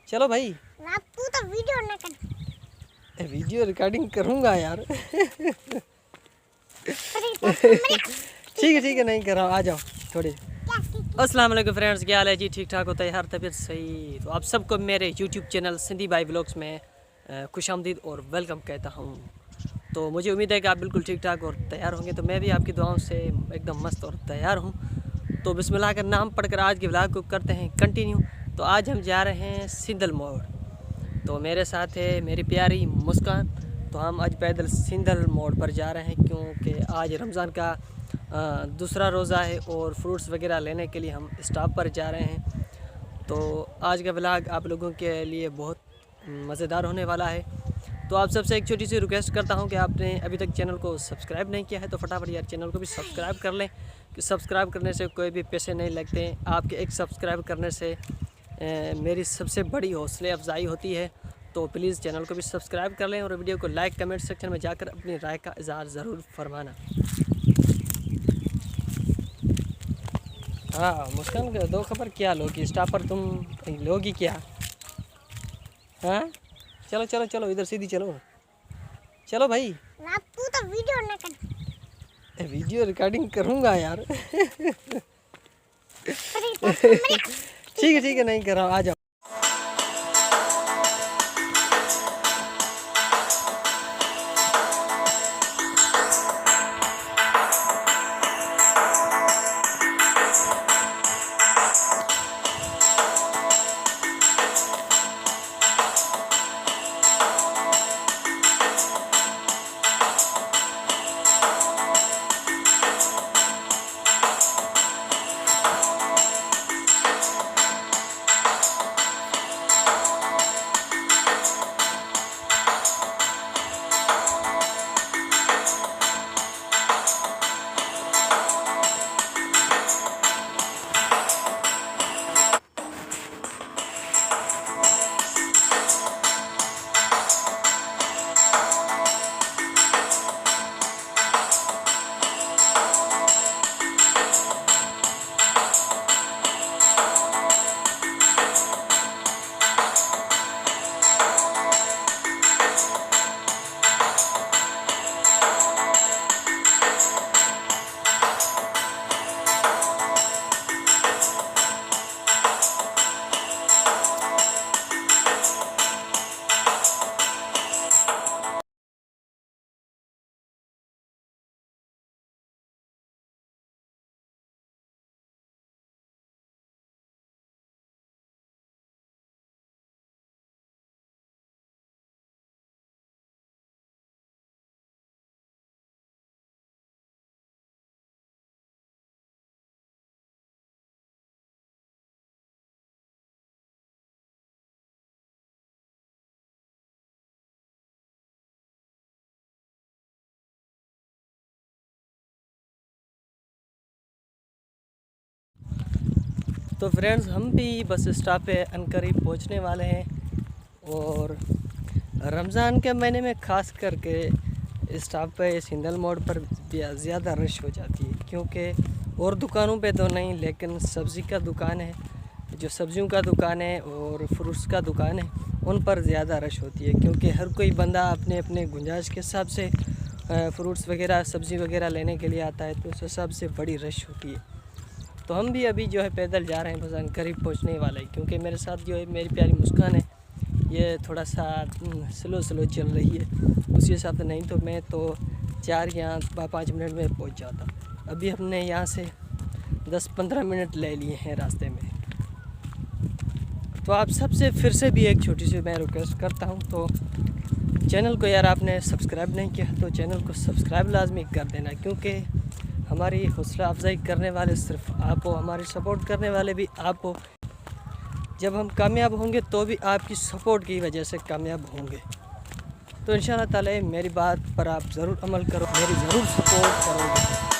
चलो भाई। तू तो वीडियो ना कर। वीडियो रिकॉर्डिंग करूँगा यार। ठीक है नहीं कर रहा हूँ, आ जाओ थोड़ी। अस्सलाम वालेकुम फ्रेंड्स, क्या हाल है जी? ठीक ठाक होता है हर तबीयत सही। तो आप सबको मेरे यूट्यूब चैनल सिंधी भाई व्लॉग्स में खुशामदीद और वेलकम कहता हूँ। तो मुझे उम्मीद है कि आप बिल्कुल ठीक ठाक और तैयार होंगे। तो मैं भी आपकी दुआओं से एकदम मस्त और तैयार हूँ। तो बिस्मिल्लाह का नाम पढ़कर आज के व्लॉग को करते हैं कंटिन्यू। तो आज हम जा रहे हैं सिंधल मोड़। तो मेरे साथ है मेरी प्यारी मुस्कान। तो हम आज पैदल सिंधल मोड़ पर जा रहे हैं क्योंकि आज रमज़ान का दूसरा रोज़ा है और फ्रूट्स वगैरह लेने के लिए हम स्टॉप पर जा रहे हैं। तो आज का व्लॉग आप लोगों के लिए बहुत मज़ेदार होने वाला है। तो आप सबसे एक छोटी सी रिक्वेस्ट करता हूं कि आपने अभी तक चैनल को सब्सक्राइब नहीं किया है तो फटाफट यार चैनल को भी सब्सक्राइब कर लें, कि सब्सक्राइब करने से कोई भी पैसे नहीं लगते। आपके एक सब्सक्राइब करने से मेरी सबसे बड़ी हौसले अफजाई होती है। तो प्लीज़ चैनल को भी सब्सक्राइब कर लें और वीडियो को लाइक कमेंट सेक्शन में जाकर अपनी राय का इज़हार ज़रूर फरमाना। हाँ मुस्कान, दो खबर क्या लोगी स्टॉप पर, तुम लोगी क्या? हाँ चलो चलो चलो, इधर सीधी चलो। चलो भाई। तू तो वीडियो ना कर। वीडियो रिकॉर्डिंग करूँगा यार। ठीक है नहीं कर रहा हूँ, आ जाओ। तो फ्रेंड्स हम भी बस स्टॉप पे अनकरीब पहुंचने वाले हैं। और रमज़ान के महीने में ख़ास करके स्टॉप पे सिंधल मोड़ पर ज़्यादा रश हो जाती है, क्योंकि और दुकानों पे तो नहीं, लेकिन सब्ज़ी का दुकान है, जो सब्जियों का दुकान है और फ्रूट्स का दुकान है, उन पर ज़्यादा रश होती है। क्योंकि हर कोई बंदा अपने अपने गुंजाइश के हिसाब से फ्रूट्स वगैरह सब्ज़ी वगैरह लेने के लिए आता है, तो उस हिसाब से बड़ी रश होती है। तो हम भी अभी जो है पैदल जा रहे हैं, बस करीब पहुंचने वाला है। क्योंकि मेरे साथ जो है मेरी प्यारी मुस्कान है, ये थोड़ा सा स्लो चल रही है, उसी हिसाब से नहीं तो मैं तो 4 या 5 मिनट में पहुंच जाता। अभी हमने यहाँ से 10-15 मिनट ले लिए हैं रास्ते में। तो आप सबसे फिर से भी एक छोटी सी मैं रिक्वेस्ट करता हूँ, तो चैनल को यार आपने सब्सक्राइब नहीं किया तो चैनल को सब्सक्राइब लाजमी कर देना, क्योंकि हमारी हौसला अफजाई करने वाले सिर्फ आप हो, हमारी सपोर्ट करने वाले भी आप हो। जब हम कामयाब होंगे तो भी आपकी सपोर्ट की वजह से कामयाब होंगे। तो इंशाअल्लाह ताला मेरी बात पर आप ज़रूर अमल करो, मेरी ज़रूर सपोर्ट करोगे।